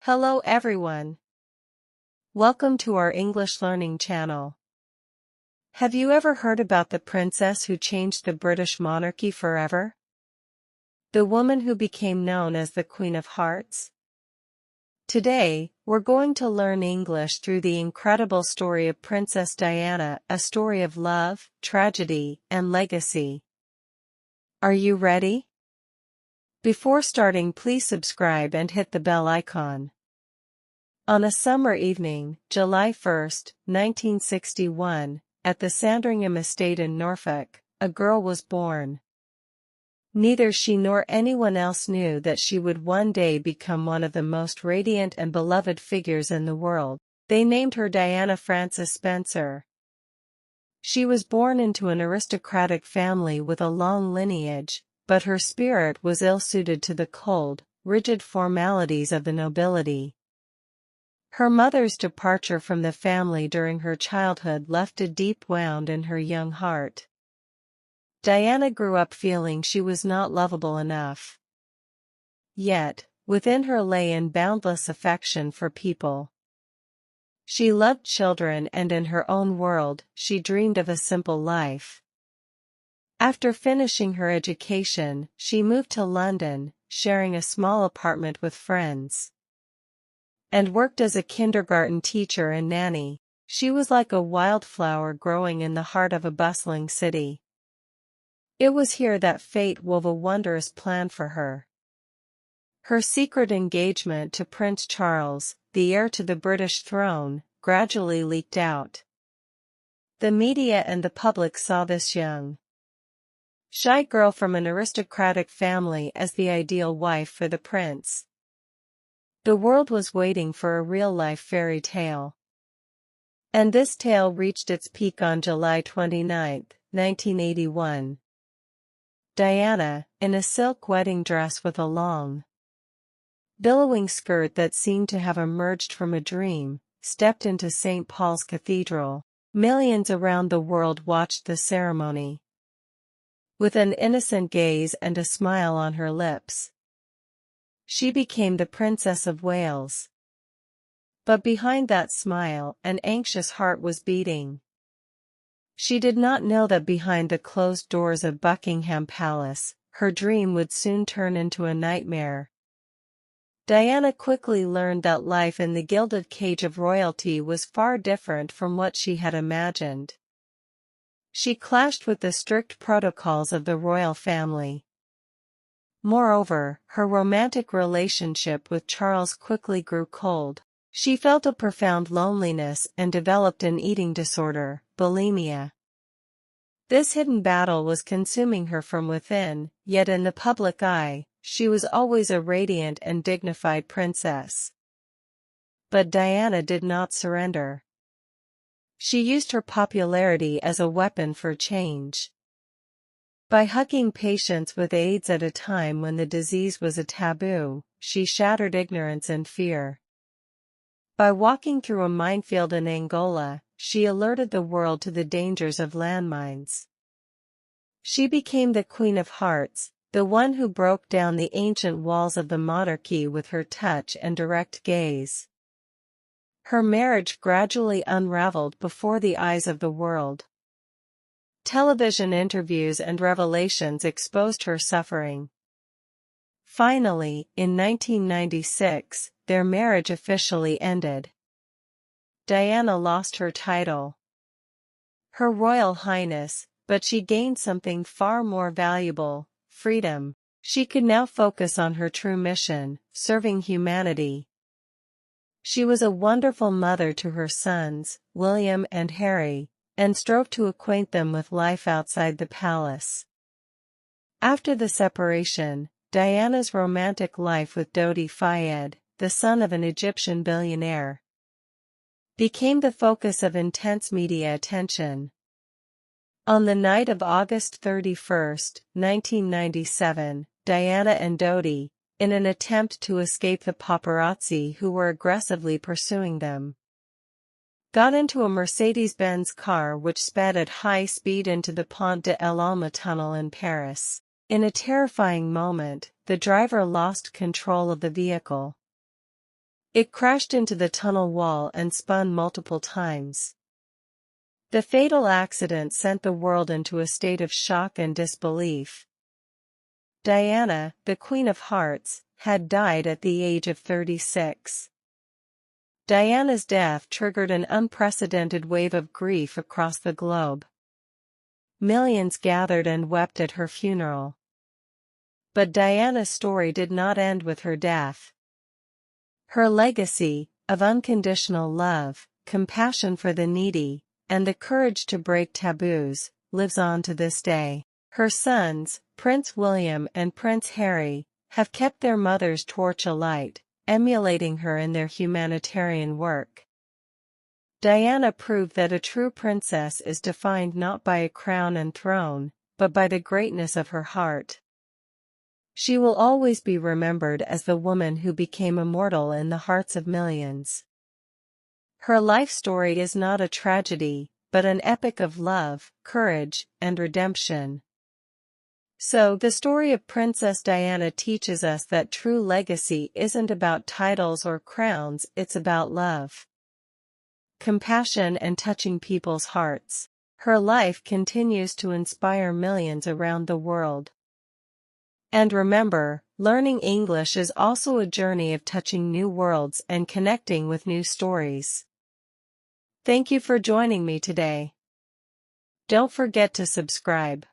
Hello everyone. Welcome to our English learning channel. Have you ever heard about the princess who changed the British monarchy forever? The woman who became known as the Queen of Hearts? Today, we're going to learn English through the incredible story of Princess Diana, a story of love, tragedy, and legacy. Are you ready? Before starting, please subscribe and hit the bell icon. On a summer evening, July 1, 1961, at the Sandringham estate in Norfolk, a girl was born. Neither she nor anyone else knew that she would one day become one of the most radiant and beloved figures in the world. They named her Diana Frances Spencer. She was born into an aristocratic family with a long lineage, but her spirit was ill-suited to the cold, rigid formalities of the nobility. Her mother's departure from the family during her childhood left a deep wound in her young heart. Diana grew up feeling she was not lovable enough. Yet, within her lay an boundless affection for people. She loved children, and in her own world, she dreamed of a simple life. After finishing her education, she moved to London, sharing a small apartment with friends, and worked as a kindergarten teacher and nanny. She was like a wildflower growing in the heart of a bustling city. It was here that fate wove a wondrous plan for her. Her secret engagement to Prince Charles, the heir to the British throne, gradually leaked out. The media and the public saw this young, shy girl from an aristocratic family as the ideal wife for the prince. The world was waiting for a real-life fairy tale. And this tale reached its peak on July 29, 1981. Diana, in a silk wedding dress with a long, billowing skirt that seemed to have emerged from a dream, stepped into St. Paul's Cathedral. Millions around the world watched the ceremony. With an innocent gaze and a smile on her lips, she became the Princess of Wales. But behind that smile, an anxious heart was beating. She did not know that behind the closed doors of Buckingham Palace, her dream would soon turn into a nightmare. Diana quickly learned that life in the gilded cage of royalty was far different from what she had imagined. She clashed with the strict protocols of the royal family. Moreover, her romantic relationship with Charles quickly grew cold. She felt a profound loneliness and developed an eating disorder, bulimia. This hidden battle was consuming her from within, yet in the public eye, she was always a radiant and dignified princess. But Diana did not surrender. She used her popularity as a weapon for change. By hugging patients with AIDS at a time when the disease was a taboo, she shattered ignorance and fear. By walking through a minefield in Angola, she alerted the world to the dangers of landmines. She became the Queen of Hearts, the one who broke down the ancient walls of the monarchy with her touch and direct gaze. Her marriage gradually unraveled before the eyes of the world. Television interviews and revelations exposed her suffering. Finally, in 1996, their marriage officially ended. Diana lost her title, her Royal Highness, but she gained something far more valuable: freedom. She could now focus on her true mission, serving humanity. She was a wonderful mother to her sons, William and Harry, and strove to acquaint them with life outside the palace. After the separation, Diana's romantic life with Dodi Fayed, the son of an Egyptian billionaire, became the focus of intense media attention. On the night of August 31, 1997, Diana and Dodi, in an attempt to escape the paparazzi who were aggressively pursuing them, got into a Mercedes-Benz car which sped at high speed into the Pont de l'Alma tunnel in Paris. In a terrifying moment, the driver lost control of the vehicle. It crashed into the tunnel wall and spun multiple times. The fatal accident sent the world into a state of shock and disbelief. Diana, the Queen of Hearts, had died at the age of 36. Diana's death triggered an unprecedented wave of grief across the globe. Millions gathered and wept at her funeral. But Diana's story did not end with her death. Her legacy, of unconditional love, compassion for the needy, and the courage to break taboos, lives on to this day. Her sons, Prince William and Prince Harry, have kept their mother's torch alight, emulating her in their humanitarian work. Diana proved that a true princess is defined not by a crown and throne, but by the greatness of her heart. She will always be remembered as the woman who became immortal in the hearts of millions. Her life story is not a tragedy, but an epic of love, courage, and redemption. So, the story of Princess Diana teaches us that true legacy isn't about titles or crowns, it's about love, compassion, and touching people's hearts. Her life continues to inspire millions around the world. And remember, learning English is also a journey of touching new worlds and connecting with new stories. Thank you for joining me today. Don't forget to subscribe.